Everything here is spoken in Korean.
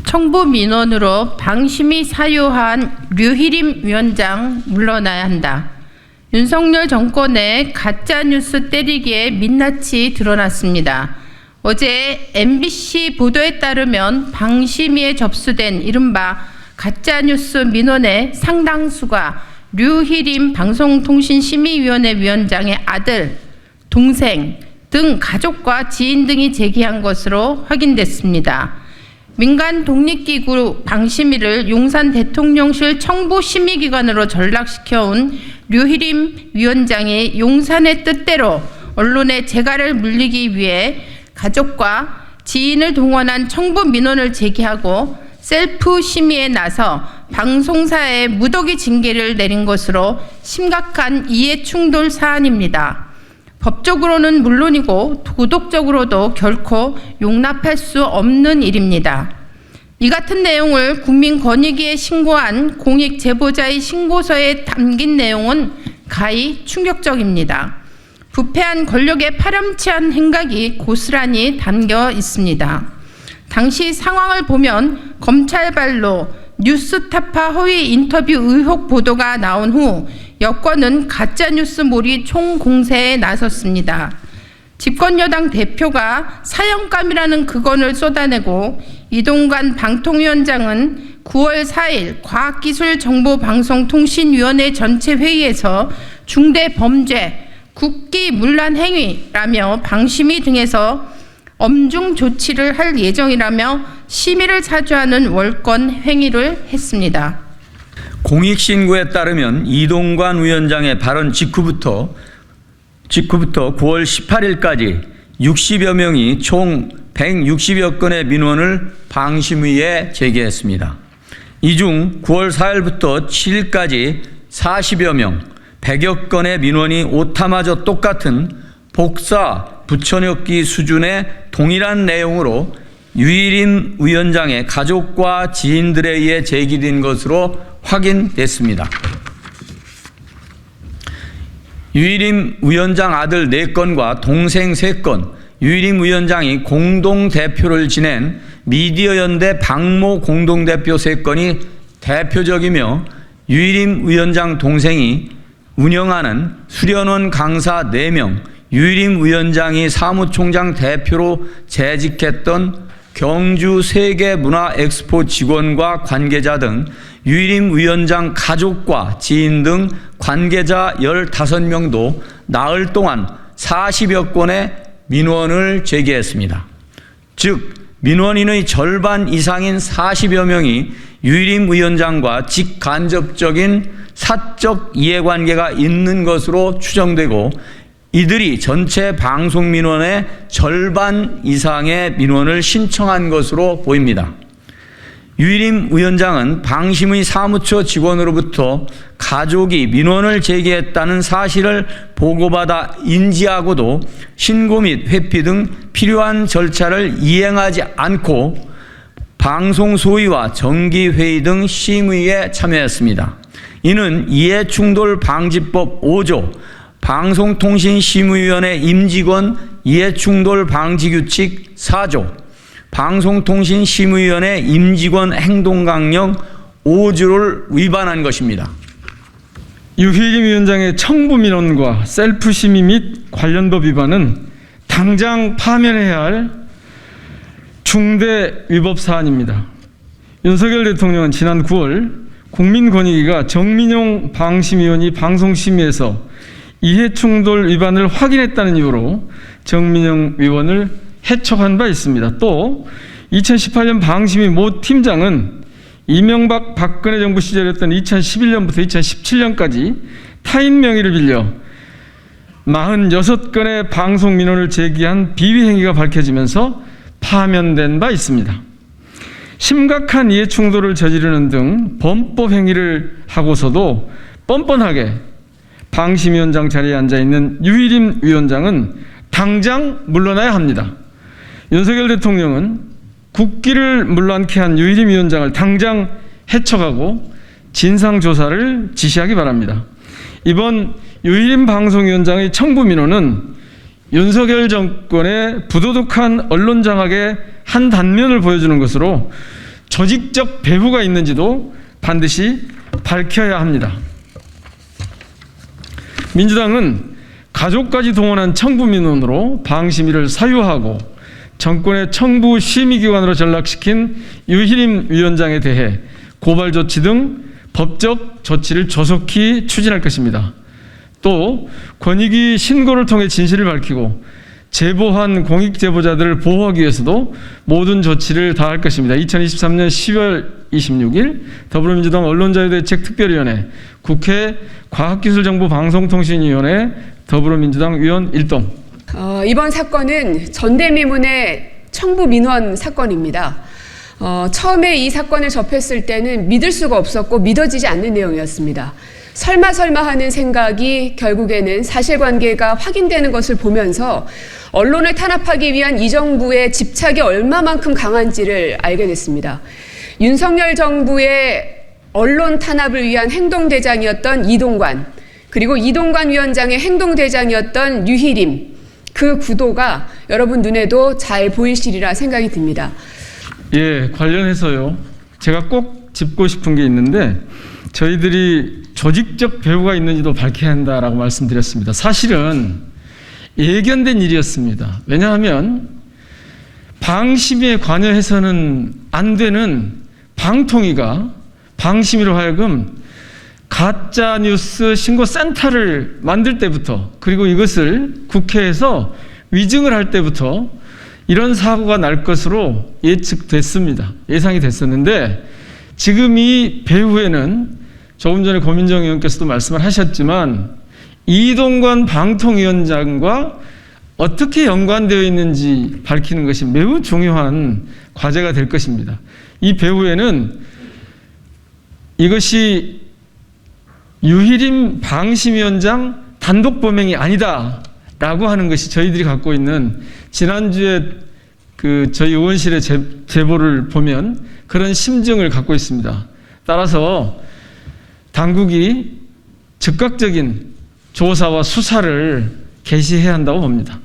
청부 민원으로 방심이 사유한 류희림 위원장 물러나야 한다. 윤석열 정권의 가짜뉴스 때리기에 민낯이 드러났습니다. 어제 MBC 보도에 따르면 방심위에 접수된 이른바 가짜뉴스 민원의 상당수가 류희림 방송통신심의위원회 위원장의 아들, 동생 등 가족과 지인 등이 제기한 것으로 확인됐습니다. 민간 독립기구 방심위를 용산 대통령실 청부심의기관으로 전락시켜온 류희림 위원장이 용산의 뜻대로 언론의 재갈을 물리기 위해 가족과 지인을 동원한 청부 민원을 제기하고 셀프 심의에 나서 방송사에 무더기 징계를 내린 것으로 심각한 이해충돌 사안입니다. 법적으로는 물론이고 도덕적으로도 결코 용납할 수 없는 일입니다. 이 같은 내용을 국민권익위에 신고한 공익제보자의 신고서에 담긴 내용은 가히 충격적입니다. 부패한 권력의 파렴치한 행각이 고스란히 담겨 있습니다. 당시 상황을 보면 검찰발로 뉴스타파 허위 인터뷰 의혹 보도가 나온 후 여권은 가짜뉴스 몰이 총공세에 나섰습니다. 집권여당 대표가 사형감이라는 극언을 쏟아내고 이동관 방통위원장은 9월 4일 과학기술정보방송통신위원회 전체 회의에서 중대범죄, 국기문란 행위라며 방심위 등에서 엄중 조치를 할 예정이라며 심의를 사주하는 월권 행위를 했습니다. 공익신고에 따르면 이동관 위원장의 발언 직후부터 9월 18일까지 60여 명이 총 160여 건의 민원을 방심위에 제기했습니다. 이 중 9월 4일부터 7일까지 40여 명, 100여 건의 민원이 오타마저 똑같은 복사, 붙여넣기 수준의 동일한 내용으로 유희림 위원장의 가족과 지인들에 의해 제기된 것으로 확인됐습니다. 유희림 위원장 아들 4건과 동생 3건, 유희림 위원장이 공동대표를 지낸 미디어연대 박모 공동대표 3건이 대표적이며 유희림 위원장 동생이 운영하는 수련원 강사 4명, 유희림 위원장이 사무총장 대표로 재직했던 경주 세계문화엑스포 직원과 관계자 등 유희림 위원장 가족과 지인 등 관계자 15명도 나흘 동안 40여 건의 민원을 제기했습니다. 즉 민원인의 절반 이상인 40여 명이 유희림 위원장과 직간접적인 사적 이해관계가 있는 것으로 추정되고 이들이 전체 방송 민원의 절반 이상의 민원을 신청한 것으로 보입니다. 유희림 위원장은 방심의 사무처 직원으로부터 가족이 민원을 제기했다는 사실을 보고받아 인지하고도 신고 및 회피 등 필요한 절차를 이행하지 않고 방송소위와 정기회의 등 심의에 참여했습니다. 이는 이해충돌방지법 5조 방송통신심의위원회 임직원 이해충돌방지규칙 4조 방송통신심의위원회 임직원 행동강령 5조를 위반한 것입니다. 유희림 위원장의 청부민원과 셀프심의 및 관련법 위반은 당장 파면해야 할 중대 위법 사안입니다. 윤석열 대통령은 지난 9월 국민권익위가 정민용 방심위원이 방송심의에서 이해충돌 위반을 확인했다는 이유로 정민용 위원을 해촉한 바 있습니다. 또 2018년 방심위 모 팀장은 이명박 박근혜 정부 시절이었던 2011년부터 2017년까지 타인 명의를 빌려 46건의 방송 민원을 제기한 비위 행위가 밝혀지면서 파면된 바 있습니다. 심각한 이해충돌을 저지르는 등 범법 행위를 하고서도 뻔뻔하게 방심위원장 자리에 앉아있는 유희림 위원장은 당장 물러나야 합니다. 윤석열 대통령은 국기를 물러앉게 한 유희림 위원장을 당장 해촉하고 진상조사를 지시하기 바랍니다. 이번 유희림 방송위원장의 청부민원은 윤석열 정권의 부도덕한 언론 장악의 한 단면을 보여주는 것으로 조직적 배후가 있는지도 반드시 밝혀야 합니다. 민주당은 가족까지 동원한 청부민원으로 방심위를 사유하고 정권의 청부 심의기관으로 전락시킨 유희림 위원장에 대해 고발 조치 등 법적 조치를 조속히 추진할 것입니다. 또 권익위 신고를 통해 진실을 밝히고 제보한 공익제보자들을 보호하기 위해서도 모든 조치를 다할 것입니다. 2023년 10월 26일 더불어민주당 언론자유대책특별위원회, 국회 과학기술정보방송통신위원회 더불어민주당 위원 1동. 이번 사건은 전대미문의 청부민원 사건입니다. 처음에 이 사건을 접했을 때는 믿을 수가 없었고 믿어지지 않는 내용이었습니다. 설마 하는 생각이 결국에는 사실관계가 확인되는 것을 보면서 언론을 탄압하기 위한 이 정부의 집착이 얼마만큼 강한지를 알게 됐습니다. 윤석열 정부의 언론 탄압을 위한 행동대장이었던 이동관, 그리고 이동관 위원장의 행동대장이었던 유희림, 그 구도가 여러분 눈에도 잘 보이시리라 생각이 듭니다. 예, 관련해서요. 제가 꼭 짚고 싶은 게 있는데 저희들이 조직적 배후가 있는지도 밝혀야 한다라고 말씀드렸습니다. 사실은 예견된 일이었습니다. 왜냐하면 방심위에 관여해서는 안 되는 방통위가 방심위로 하여금 가짜뉴스 신고센터를 만들 때부터, 그리고 이것을 국회에서 위증을 할 때부터 이런 사고가 날 것으로 예측됐습니다. 예상이 됐었는데 지금 이 배후에는 조금 전에 고민정 의원께서도 말씀을 하셨지만 이동관 방통위원장과 어떻게 연관되어 있는지 밝히는 것이 매우 중요한 과제가 될 것입니다. 이 배후에는 이것이 유희림 방심위원장 단독 범행이 아니다라고 하는 것이 저희들이 갖고 있는 지난주에 저희 의원실의 제보를 보면 그런 심증을 갖고 있습니다. 따라서 당국이 즉각적인 조사와 수사를 개시해야 한다고 봅니다.